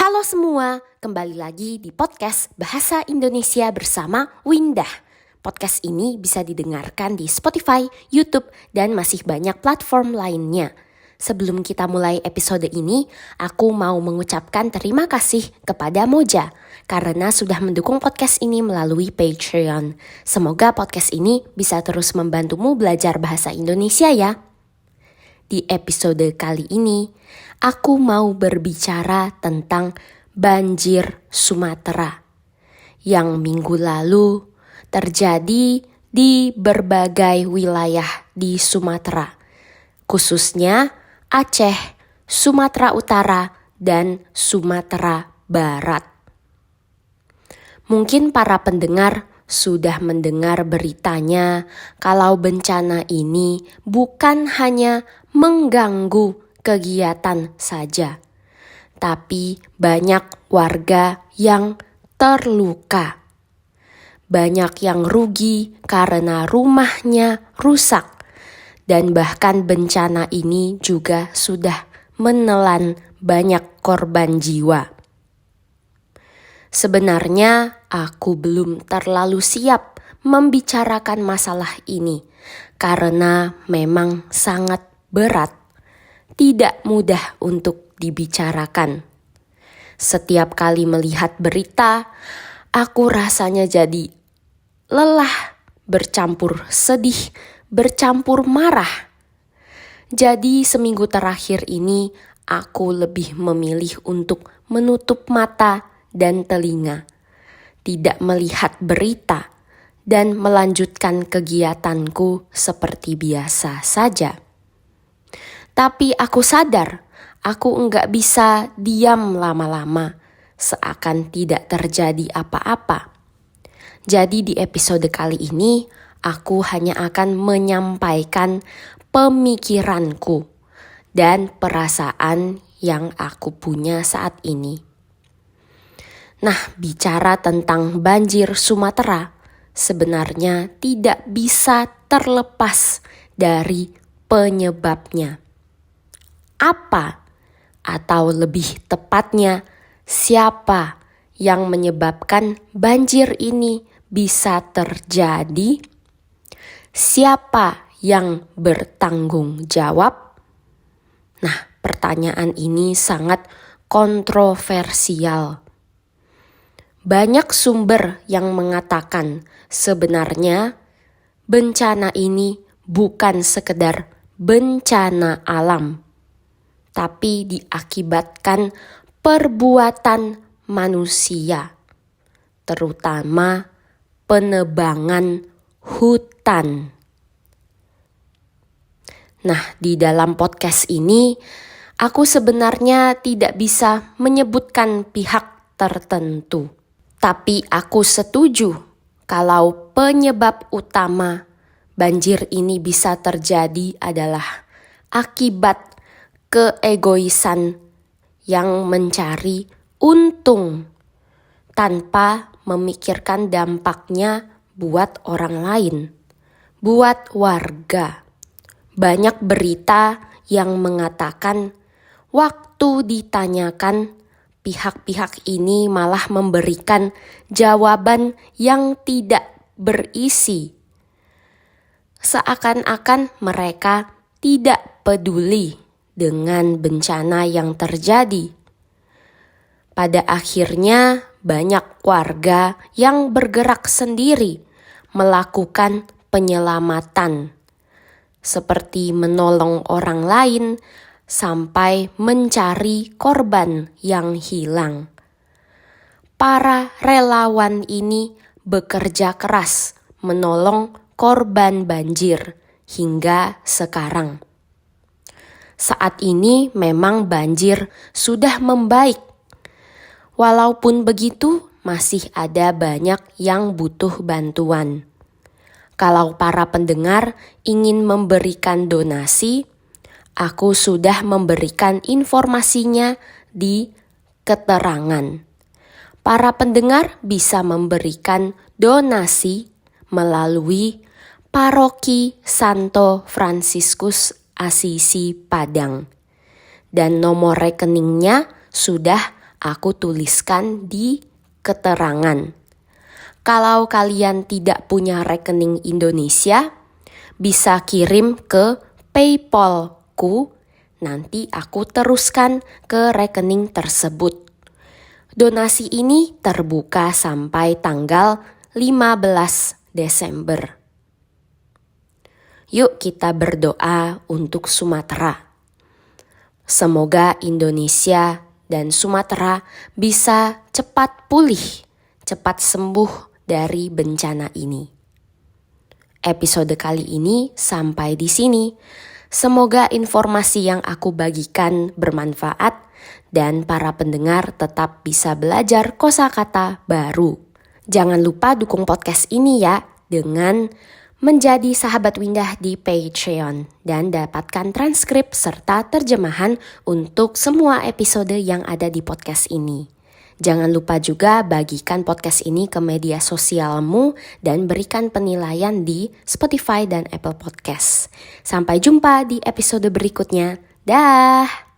Halo semua, kembali lagi di podcast Bahasa Indonesia bersama Windah. Podcast ini bisa didengarkan di Spotify, YouTube, dan masih banyak platform lainnya. Sebelum kita mulai episode ini, aku mau mengucapkan terima kasih kepada Moja karena sudah mendukung podcast ini melalui Patreon. Semoga podcast ini bisa terus membantumu belajar bahasa Indonesia ya. Di episode kali ini, aku mau berbicara tentang banjir Sumatera yang minggu lalu terjadi di berbagai wilayah di Sumatera, khususnya Aceh, Sumatera Utara, dan Sumatera Barat. Mungkin para pendengar sudah mendengar beritanya kalau bencana ini bukan hanya mengganggu kegiatan saja, tapi banyak warga yang terluka. Banyak yang rugi karena rumahnya rusak, dan bahkan bencana ini juga sudah menelan banyak korban jiwa. Sebenarnya aku belum terlalu siap membicarakan masalah ini karena memang sangat berat, tidak mudah untuk dibicarakan. Setiap kali melihat berita, aku rasanya jadi lelah, bercampur sedih, bercampur marah. Jadi seminggu terakhir ini aku lebih memilih untuk menutup mata dan telinga, tidak melihat berita, dan melanjutkan kegiatanku seperti biasa saja. Tapi aku sadar, aku enggak bisa diam lama-lama, seakan tidak terjadi apa-apa. Jadi di episode kali ini, aku hanya akan menyampaikan pemikiranku dan perasaan yang aku punya saat ini. Nah, bicara tentang banjir Sumatera, sebenarnya tidak bisa terlepas dari penyebabnya. Apa, atau lebih tepatnya, siapa yang menyebabkan banjir ini bisa terjadi? Siapa yang bertanggung jawab? Nah, pertanyaan ini sangat kontroversial. Banyak sumber yang mengatakan sebenarnya bencana ini bukan sekedar bencana alam, tapi diakibatkan perbuatan manusia, terutama penebangan hutan. Nah, di dalam podcast ini, aku sebenarnya tidak bisa menyebutkan pihak tertentu. Tapi aku setuju kalau penyebab utama banjir ini bisa terjadi adalah akibat keegoisan yang mencari untung tanpa memikirkan dampaknya buat orang lain, buat warga. Banyak berita yang mengatakan waktu ditanyakan, pihak-pihak ini malah memberikan jawaban yang tidak berisi. Seakan-akan mereka tidak peduli dengan bencana yang terjadi. Pada akhirnya banyak warga yang bergerak sendiri melakukan penyelamatan, seperti menolong orang lain, sampai mencari korban yang hilang. Para relawan ini bekerja keras menolong korban banjir hingga sekarang. Saat ini memang banjir sudah membaik. Walaupun begitu, masih ada banyak yang butuh bantuan. Kalau para pendengar ingin memberikan donasi, aku sudah memberikan informasinya di keterangan. Para pendengar bisa memberikan donasi melalui Paroki Santo Fransiskus Asisi Padang. Dan nomor rekeningnya sudah aku tuliskan di keterangan. Kalau kalian tidak punya rekening Indonesia, bisa kirim ke PayPal-ku, nanti aku teruskan ke rekening tersebut. Donasi ini terbuka sampai tanggal 15 Desember. Yuk kita berdoa untuk Sumatera. Semoga Indonesia dan Sumatera bisa cepat pulih, cepat sembuh dari bencana ini. Episode kali ini sampai di sini. Semoga informasi yang aku bagikan bermanfaat dan para pendengar tetap bisa belajar kosakata baru. Jangan lupa dukung podcast ini ya dengan menjadi sahabat Windah di Patreon dan dapatkan transkrip serta terjemahan untuk semua episode yang ada di podcast ini. Jangan lupa juga bagikan podcast ini ke media sosialmu dan berikan penilaian di Spotify dan Apple Podcast. Sampai jumpa di episode berikutnya. Dah!